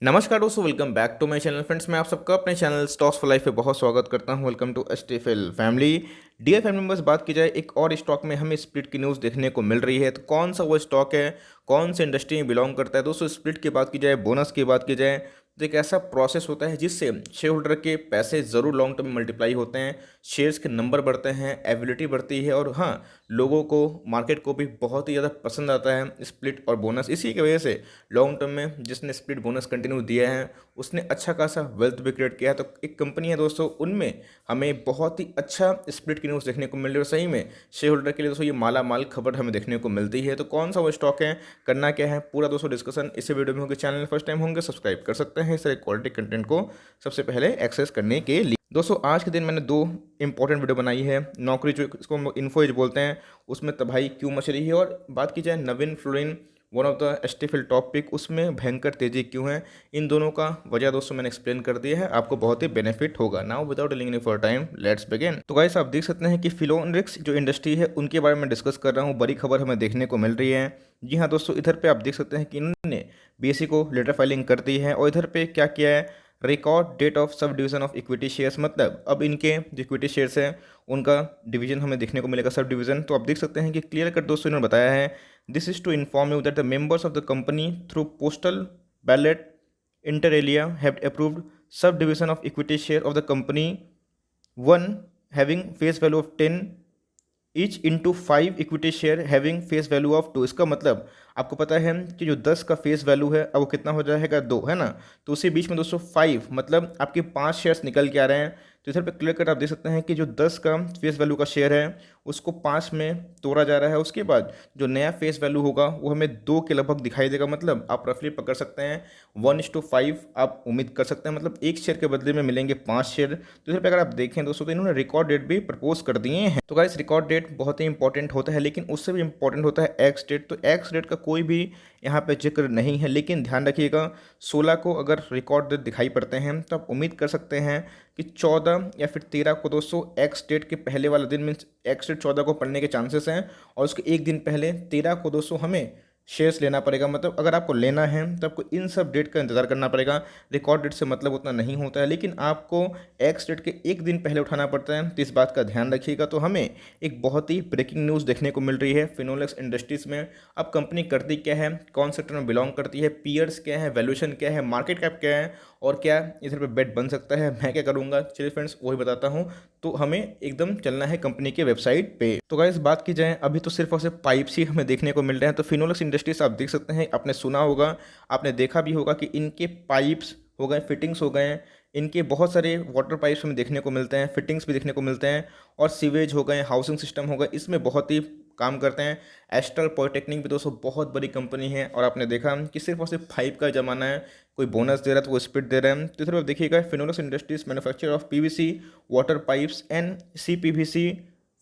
नमस्कार दोस्तों, welcome back to my channel. Friends, मैं आप सबका अपने चैनल स्टॉक्स फॉर लाइफ पे बहुत स्वागत करता हूं। Welcome to STFL family. Dear family members, बात की जाए एक और स्टॉक में हमें स्प्लिट की न्यूज़ देखने को मिल रही है। तो कौन सा वो स्टॉक है, कौन से इंडस्ट्री में बिलोंग करता है दोस्तों? स्प्लिट की बात की जाए, बोनस की बात की जाए, तो एक ऐसा प्रोसेस होता है जिससे शेयर होल्डर के पैसे ज़रूर लॉन्ग टर्म में मल्टीप्लाई होते हैं, शेयर्स के नंबर बढ़ते हैं, एबिलिटी बढ़ती है और हाँ, लोगों को, मार्केट को भी बहुत ही ज़्यादा पसंद आता है स्प्लिट और बोनस। इसी की वजह से लॉन्ग टर्म में जिसने स्प्लिट बोनस कंटिन्यू दिया है उसने अच्छा खासा वेल्थ भी क्रिएट किया है। तो एक कंपनी है दोस्तों, उनमें हमें बहुत ही अच्छा स्प्लिट की न्यूज़ देखने को मिल रही है और सही में शेयर होल्डर के लिए दोस्तों ये माला माल खबर हमें देखने को मिलती है। तो कौन सा वो स्टॉक है, करना क्या है, पूरा दोस्तों डिस्कशन इसी वीडियो में होगी। चैनल फर्स्ट टाइम होंगे सब्सक्राइब कर सकते हैं इस तरह क्वालिटी कंटेंट को सबसे पहले एक्सेस करने के लिए। दोस्तों, आज के दिन मैंने दो इंपॉर्टेंट वीडियो बनाई है। नौकरी जो इसको इन्फो एज बोलते हैं, उसमें तबाही क्यों मच रही है, और बात की जाए Navin Fluorine one of the STFL top pick, उसमें भयंकर तेजी क्यों है। इन दोनों का वजह दोस्तों मैंने एक्सप्लेन कर दिया है, आपको बहुत ही बेनिफिट होगा। Now without delaying any for time, let's begin. तो गाइस, आप देख सकते हैं कि फिलोनिक्स जो इंडस्ट्री है उनके बारे में डिस्कस कर रहा हूँ। बड़ी खबर हमें देखने को मिल रही है। जी हाँ दोस्तों, इधर पे आप देख सकते हैं कि इन्होंने बीएसई को लेटर फाइलिंग कर दी है और इधर पे क्या किया है, record date of subdivision of equity shares, मतलब अब इनके जो इक्विटी शेयर्स हैं उनका डिवीजन हमें देखने को मिलेगा, सब डिवीजन। तो आप देख सकते हैं कि क्लियर कट दोस्तों इन्होंने बताया है, this is to inform you that the members of the company through postal ballot inter alia have approved subdivision of equity share of the company one having face value of 10 each into 5 equity share having face value of 2। इसका मतलब आपको पता है कि जो 10 का face value है अब वो कितना हो जाएगा, 2, है ना। तो उसी बीच में दोस्तों 5 मतलब आपके 5 शेयर्स निकल के आ रहे हैं। तो इधर पे क्लियर कट आप देख सकते हैं कि जो 10 का फेस वैल्यू का शेयर है उसको 5 में तोड़ा जा रहा है। उसके बाद जो नया फेस वैल्यू होगा वो हमें 2 के लगभग दिखाई देगा। मतलब आप रफली पकड़ सकते हैं 1:5 आप उम्मीद कर सकते हैं, मतलब एक शेयर के बदले में मिलेंगे 5 शेयर। तो इधर पे अगर आप देखें दोस्तों तो इन्होंने रिकॉर्ड डेट भी प्रपोज कर दिए हैं। तो गाइस, रिकॉर्ड डेट बहुत ही इंपॉर्टेंट होता है, लेकिन उससे भी इंपॉर्टेंट होता है एक्स डेट। तो एक्स डेट का कोई भी यहाँ पे जिक्र नहीं है, लेकिन ध्यान रखिएगा 16 को अगर रिकॉर्ड डेट दिखाई पड़ते हैं तो आप उम्मीद कर सकते हैं कि 14 या फिर 13 को दोस्तों एक्स डेट के पहले वाला दिन मीन्स एक्स डेट 14 को पढ़ने के चांसेस हैं, और उसके एक दिन पहले 13 को दोस्तों हमें शेयर्स लेना पड़ेगा। मतलब अगर आपको लेना है तो आपको इन सब डेट का इंतजार करना पड़ेगा। रिकॉर्ड डेट से मतलब उतना नहीं होता है, लेकिन आपको एक्स डेट के एक दिन पहले उठाना पड़ता है। तो इस बात का ध्यान रखिएगा। तो हमें एक बहुत ही ब्रेकिंग न्यूज़ देखने को मिल रही है फिनोलेक्स इंडस्ट्रीज़ में। अब कंपनी करती क्या है, कौन सेक्टर में बिलोंग करती है, पीयर्स क्या है, वैल्यूएशन क्या है, मार्केट कैप क्या है, और क्या इधर पे बेट बन सकता है, मैं क्या करूँगा, चलिए फ्रेंड्स वही बताता हूँ। तो हमें एकदम चलना है कंपनी के वेबसाइट पे। तो गाइस, बात की जाए अभी तो सिर्फ और सिर्फ पाइप्स ही हमें देखने को मिल रहे हैं। तो फिनोलेक्स इंडस्ट्रीज आप देख सकते हैं, आपने सुना होगा, आपने देखा भी होगा कि इनके पाइप्स हो गए, फिटिंग्स हो गए, इनके बहुत सारे वाटर पाइप्स हमें देखने को मिलते हैं, फिटिंग्स भी देखने को मिलते हैं, और सीवेज हो गए, हाउसिंग सिस्टम हो गए, इसमें बहुत ही काम करते हैं। एस्ट्रल पॉलिटेक्निक भी दोस्तों बहुत बड़ी कंपनी है, और आपने देखा कि सिर्फ और सिर्फ 5 का ज़माना है, कोई बोनस दे रहा है तो वो स्पिट दे रहे हैं। तो इधर आप देखिएगा, Finolex industries manufacture of PVC water pipes and CPVC.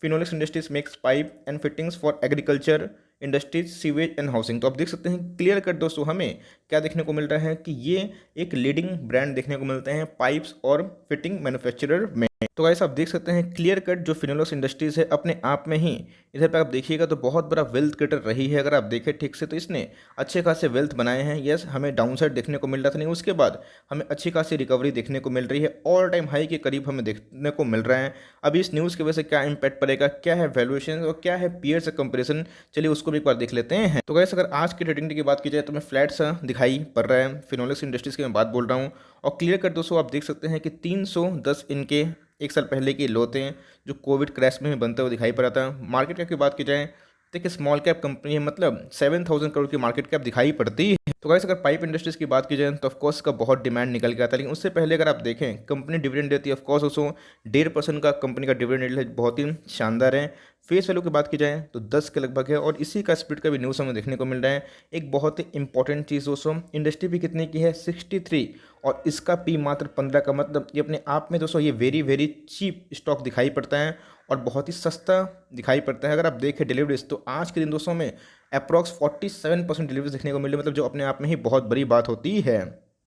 Finolex industries makes pipe and fittings for agriculture industries, sewage and housing. तो आप देख सकते हैं क्लियर कट दोस्तों हमें क्या देखने को मिल रहा है कि ये एक लीडिंग ब्रांड देखने को मिलते हैं पाइप्स और फिटिंग मैन्युफैक्चरर में। तो गाइस, आप देख सकते हैं क्लियर कट जो फिनोलेक्स इंडस्ट्रीज है अपने आप में ही इधर पे आप देखिएगा तो बहुत बड़ा वेल्थ क्रिएटर रही है। अगर आप देखें ठीक से तो इसने अच्छे खासे वेल्थ बनाए हैं। यस, हमें डाउन साइड देखने को मिल रहा था, नहीं उसके बाद हमें अच्छी खासी रिकवरी देखने को मिल रही है, ऑल टाइम हाई के करीब हमें देखने को मिल रहा है। अभी इस न्यूज़ की वजह से क्या इंपैक्ट पड़ेगा, क्या है वैल्यूएशन और क्या है पीयर से कंपेरिजन, चलिए उसको भी एक बार देख लेते हैं। तो गाइस, अगर आज की ट्रेडिंग की बात की जाए तो मैं फ्लैट सा दिखाई पड़ रहा है, फिनोलेक्स इंडस्ट्रीज की मैं बात बोल रहा हूँ। और क्लियर कट दोस्तों आप देख सकते हैं कि 310 इनके एक साल पहले के लो थे, जो कोविड क्रैश में बनते हुए दिखाई पड़ा था। मार्केट कैप की बात की जाए तो एक स्मॉल कैप कंपनी है, मतलब 7000 करोड़ की मार्केट कैप दिखाई पड़ती है। तो गाइस, अगर पाइप इंडस्ट्रीज की बात की जाए तो ऑफकोर्स का बहुत डिमांड निकल के आता है, लेकिन उससे पहले अगर आप देखें कंपनी डिविडेंड देती है, ऑफकोर्स उसको 1.5% का कंपनी का डिविडेंड है, बहुत ही शानदार है। फेस वैल्यू की बात की जाए तो 10 के लगभग है, और इसी का स्प्लिट का भी न्यूज़ हमें देखने को मिल रहा है। एक बहुत ही इंपॉर्टेंट चीज़ दोस्तों, इंडस्ट्री भी कितने की है, 63, और इसका पी मात्र 15 का, मतलब ये अपने आप में दोस्तों ये वेरी वेरी चीप स्टॉक दिखाई पड़ता है और बहुत ही सस्ता दिखाई पड़ता है। अगर आप देखें डिलीवरीज तो आज के दिन दोस्तों में अप्रॉक्स 47% डिलीवरीज देखने को मिल रही है, मतलब जो अपने आप में ही बहुत बड़ी बात होती है।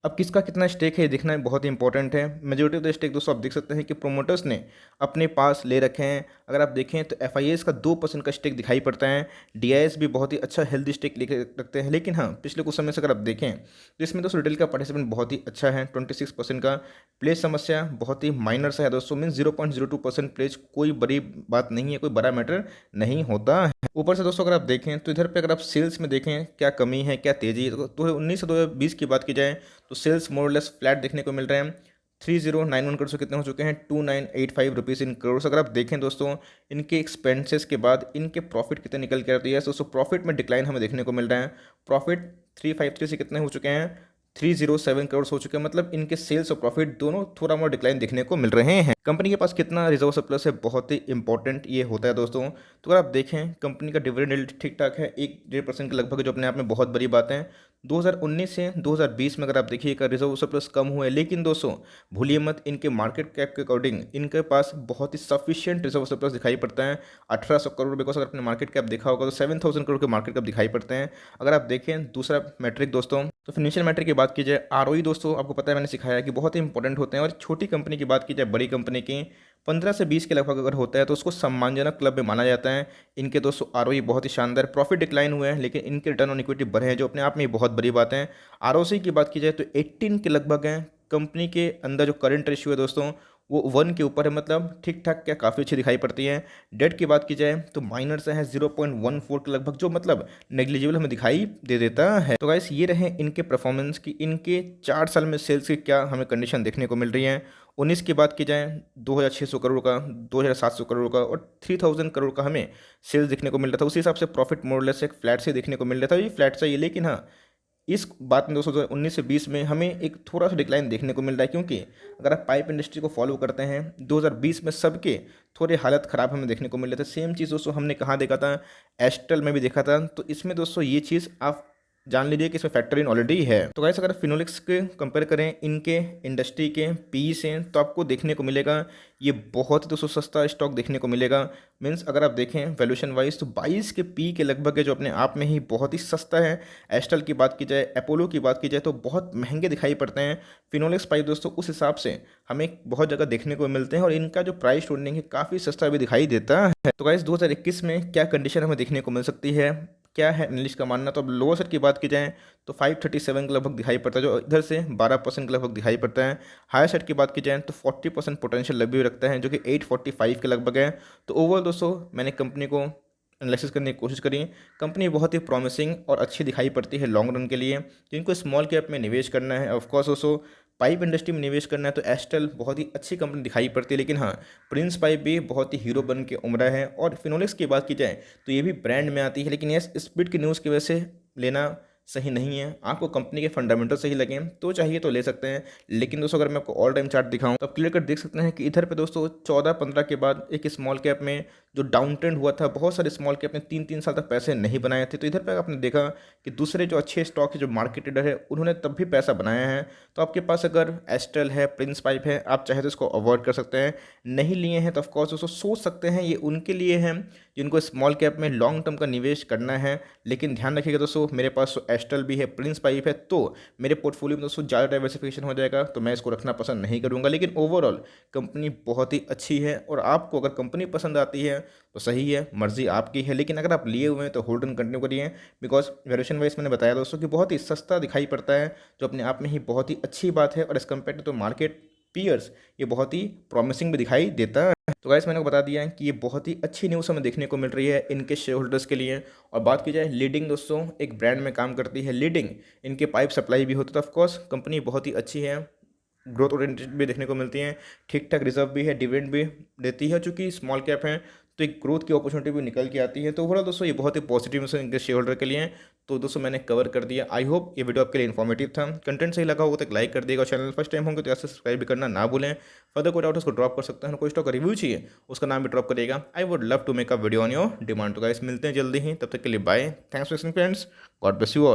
अब किसका कितना स्टेक है ये देखना बहुत ही इंपॉर्टेंट है। मेजोरिटी ऑफ द स्टेक दोस्तों आप देख सकते हैं कि प्रोमोटर्स ने अपने पास ले रखे हैं। अगर आप देखें तो एफआईएस का 2% का स्टेक दिखाई पड़ता है। डीआईएस भी बहुत ही अच्छा हेल्दी स्टेक लेके रखते हैं, लेकिन हाँ पिछले कुछ समय से अगर आप देखें तो इसमें दोस्तों रिटेल का पार्टिसिपेंट बहुत ही अच्छा है, 26% का। प्लेज समस्या बहुत ही माइनर सा है दोस्तों, मीन 0.02% प्लेज, कोई बड़ी बात नहीं है, कोई बड़ा मैटर नहीं होता है। ऊपर से दोस्तों अगर आप देखें तो इधर पे अगर आप सेल्स में देखें क्या कमी है क्या तेजी है, तो 2019 से 2020 की बात की जाए तो सेल्स मोरलेस फ्लैट देखने को मिल रहे हैं। 3091 करोड़ से कितने हो चुके हैं 2985 रुपीज़ इन करोड़। अगर आप देखें दोस्तों इनके एक्सपेंसेस के बाद इनके प्रॉफिट कितने निकल के आते हैं दोस्तों, प्रॉफिट में डिक्लाइन हमें देखने को मिल रहा है। प्रॉफिट 353 से कितने हो चुके हैं 307 करोड़ हो चुके हैं, मतलब इनके सेल्स और प्रॉफिट दोनों थोड़ा मोड़ा डिक्लाइन देखने को मिल रहे हैं। कंपनी के पास कितना रिजर्व सरप्लस है बहुत ही इंपॉर्टेंट ये होता है दोस्तों। तो अगर आप देखें कंपनी का डिविडेंड यील्ड ठीक ठाक है, 1-1.5% के लगभग, जो अपने आप में बहुत बड़ी बात है। 2019 से 2020 में अगर आप देखिएगा रिजर्व सरप्लस कम हुए, लेकिन दोस्तों भूलिए मत इनके मार्केट कैप के अकॉर्डिंग इनके पास बहुत ही सफिशिएंट रिजर्व सरप्लस दिखाई पड़ता है, 1800 करोड़। बिकॉज अगर आपने मार्केट कैप देखा होगा तो 7000 करोड़ के मार्केट कैप दिखाई पड़ते हैं। अगर आप देखें दूसरा मैट्रिक दोस्तों, तो फाइनेंशियल मैट्रिक की बात की जाए, आरओई दोस्तों आपको पता है मैंने सिखाया कि बहुत ही इंपॉर्टेंट होते हैं। और छोटी कंपनी की बात की जाए, बड़ी कंपनी की 15 से 20 के लगभग अगर होता है तो उसको सम्मानजनक क्लब में माना जाता है। इनके दोस्तों आरओई बहुत ही शानदार, प्रॉफिट डिक्लाइन हुए हैं लेकिन इनके रिटर्न ऑन इक्विटी बढ़े हैं, जो अपने आप में बहुत बड़ी बात है। आरओसी की बात की जाए तो 18 के लगभग है। कंपनी के अंदर जो करंट रेशियो है दोस्तों वो 1 के ऊपर है, मतलब ठीक ठाक क्या काफ़ी अच्छी दिखाई पड़ती है। डेट की बात की जाए तो माइनर से है 0.14 के लगभग, जो मतलब नेग्लिजिबल हमें दिखाई दे देता है। तो गाइस ये रहे इनके परफॉर्मेंस की, इनके 4 साल में सेल्स की क्या हमें कंडीशन देखने को मिल रही है। 19 की बात की जाए 2600 करोड़ का, 2700 करोड़ का और 3000 करोड़ का हमें सेल्स देखने को मिल रहा था। उसी हिसाब से प्रॉफिट मोरलेस एक फ्लैट से देखने को मिल रहा था, ये फ्लैट चाहिए। लेकिन हाँ इस बात में दोस्तों 2019 से 20 में हमें एक थोड़ा सा डिक्लाइन देखने को मिल रहा है, क्योंकि अगर आप पाइप इंडस्ट्री को फॉलो करते हैं 2020 में सबके थोड़े हालत ख़राब हमें देखने को मिल रहे थे। सेम चीज़ दोस्तों हमने कहाँ देखा था, एस्ट्रल में भी देखा था। तो इसमें दोस्तों ये चीज़ आप जान लीजिए कि इसमें फैक्टर इन ऑलरेडी है। तो गाइस अगर फिनोलेक्स के कंपेयर करें इनके इंडस्ट्री के पी से, तो आपको देखने को मिलेगा ये बहुत ही दोस्तों सस्ता स्टॉक देखने को मिलेगा। मीन्स अगर आप देखें वैल्यूएशन वाइज तो 22 के पी के लगभग है, जो अपने आप में ही बहुत ही सस्ता है। एस्ट्रल की बात की जाए, अपोलो की बात की जाए तो बहुत महंगे दिखाई पड़ते हैं। फिनोलेक्स पाइप दोस्तों उस हिसाब से हमें बहुत जगह देखने को मिलते हैं और इनका जो प्राइस टूटने है काफ़ी सस्ता भी दिखाई देता है। तो गाइस 2021 में क्या कंडीशन हमें देखने को मिल सकती है, क्या है एनालिस्ट का मानना। तो अब लोअर साइड की बात की जाए तो 537 के लगभग दिखाई पड़ता है, जो इधर से 12% के लगभग दिखाई पड़ता है। हायर साइड की बात की जाए तो 40% पोटेंशियल लगे हुए रखता है, जो कि 845 के लगभग है। तो ओवरऑल दोस्तों मैंने कंपनी को एनालिसिस करने की कोशिश करी। कंपनी बहुत ही प्रॉमिसिंग और अच्छी दिखाई पड़ती है लॉन्ग रन के लिए, जिनको स्मॉल कैप में निवेश करना है। ऑफकोर्स दोस्तों पाइप इंडस्ट्री में निवेश करना है तो एस्ट्रल बहुत ही अच्छी कंपनी दिखाई पड़ती है, लेकिन हाँ प्रिंस पाइप भी बहुत ही हीरो बन के उमरा है। और फिनोलेक्स की बात की जाए तो ये भी ब्रांड में आती है, लेकिन ये स्पीड की न्यूज़ की वजह से लेना सही नहीं है। आपको कंपनी के फंडामेंटल सही लगें तो चाहिए तो ले सकते हैं। लेकिन दोस्तों अगर मैं आपको ऑल टाइम चार्ट दिखाऊं तो आप क्लियर कट देख सकते हैं कि इधर पे दोस्तों 14-15 के बाद एक स्मॉल कैप में जो डाउन ट्रेंड हुआ था, बहुत सारे स्मॉल कैप ने 3-3 साल तक पैसे नहीं बनाए थे। तो इधर पे आपने देखा कि दूसरे जो अच्छे स्टॉक है, जो मार्केट लीडर है, उन्होंने तब भी पैसा बनाया है। तो आपके पास अगर एस्ट्रल है, प्रिंस पाइप है, आप चाहे तो इसको अवॉइड कर सकते हैं। नहीं लिए हैं तो ऑफकोर्स दोस्तों सोच सकते हैं, ये उनके लिए हैं जिनको स्मॉल कैप में लॉन्ग टर्म का निवेश करना है। लेकिन ध्यान रखिएगा दोस्तों मेरे पास तो एस्ट्रल भी है, प्रिंस पाइप है, तो मेरे पोर्टफोलियो में दोस्तों ज़्यादा डाइवर्सिफिकेशन हो जाएगा, तो मैं इसको रखना पसंद नहीं करूँगा। लेकिन ओवरऑल कंपनी बहुत ही अच्छी है और आपको अगर कंपनी पसंद आती है तो सही है, मर्जी आपकी है। लेकिन अगर आप लिए हुए हैं तो होल्ड एंड कंटिन्यू करिए, बिकॉज वैल्यूएशन वाइज मैंने बताया दोस्तों कि बहुत ही सस्ता दिखाई पड़ता है, जो अपने आप में ही बहुत ही अच्छी बात है। और as compare to market peers ये बहुत ही प्रॉमिसिंग भी दिखाई देता है। तो गाइस मैंने को बता दिया है कि ये बहुत ही अच्छी न्यूज़ हमें देखने को मिल रही है इनके शेयर होल्डर्स के लिए। और बात की जाए लीडिंग दोस्तों एक ब्रांड में काम करती है, लीडिंग इनके पाइप सप्लाई भी होता है। ऑफकोर्स कंपनी बहुत ही अच्छी है, ग्रोथ ओरिएंटेड भी देखने को मिलती हैं, ठीक ठाक रिजर्व भी है, डिविडेंड भी देती है। चूँकि स्मॉल कैप है तो एक ग्रोथ की अपॉर्चुनिटी भी निकल के आती है। तो ओवरऑल दोस्तों ये बहुत ही पॉजिटिव न्यूज़ है इनके शेयर होल्डर के लिए। तो दोस्तों मैंने कवर कर दिया। आई होप ये वीडियो आपके लिए इन्फॉर्मेटिव था। कंटेंट सही लगा होगा तो एक लाइक कर देगा, चैनल फर्स्ट टाइम होंगे तो ऐसे सब्सक्राइब भी करना ना भूलें। फर्दर कोई डाउट उसको ड्रॉप कर सकते हैं, कोई स्टॉक का रिव्यू चाहिए उसका नाम भी ड्रॉप करेगा। I would love to make a video on your demand. तो गाइस मिलते हैं जल्दी ही, तब तक के लिए bye, thanks for listening friends, God bless you all.